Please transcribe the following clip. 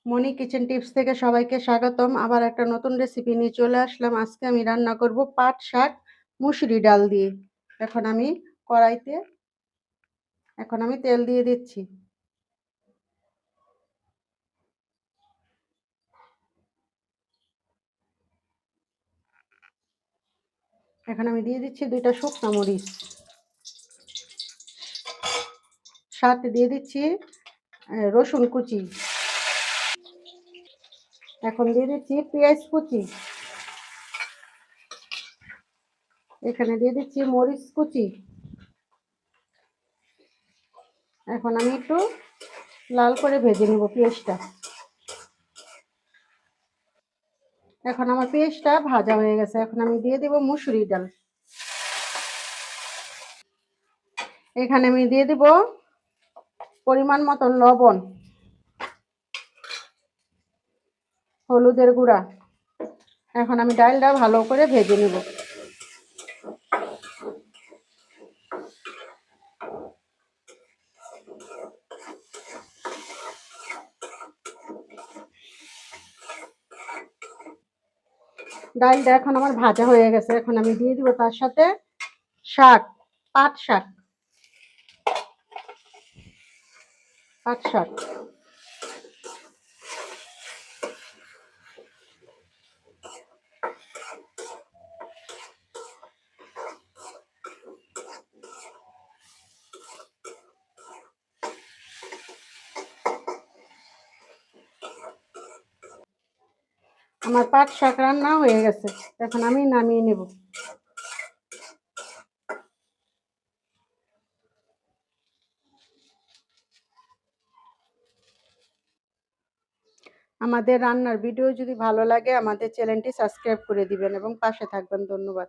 মনি kitchen tips থেকে সবাইকে স্বাগতম। আবার একটা নতুন রেসিপি নিয়ে চলে আসলাম। আজকে আমি রান্না করব পাট শাক মুসুরি ডাল দিয়ে। এখন আমি কড়াইতে তেল দিয়ে দিচ্ছি। এখন আমি দিয়ে দিচ্ছি 2টা শুকনো মরিচ, সাথে দিয়ে দিচ্ছি রসুন কুচি। এখন দিয়ে দিচ্ছি পেঁয়াজ কুচি। এখানে দিয়ে দিচ্ছি মরিচ কুচি। এখন আমি একটু লাল করে ভেজে নেব পেঁয়াজটা। এখন আমার পেঁয়াজটা ভাজা হয়ে গেছে। এখন আমি দিয়ে দেব মুসুরি ডাল। এখানে আমি দিয়ে দেব পরিমাণ মতো লবণ, হলুদের গুঁড়া। এখন আমি ডালটা ভালো করে ভেজে নেব। ডালটা এখন আমার ভাজা হয়ে গেছে। এখন আমি দিয়ে দিব তার সাথে শাক, পাট শাক। পাট শাক আমার পাট শাক রান্না হয়ে গেছে। এখন আমি নামিয়ে নেব। আমাদের রান্নার ভিডিও যদি ভালো লাগে আমাদের চ্যানেলটি সাবস্ক্রাইব করে দিবেন এবং পাশে থাকবেন। ধন্যবাদ।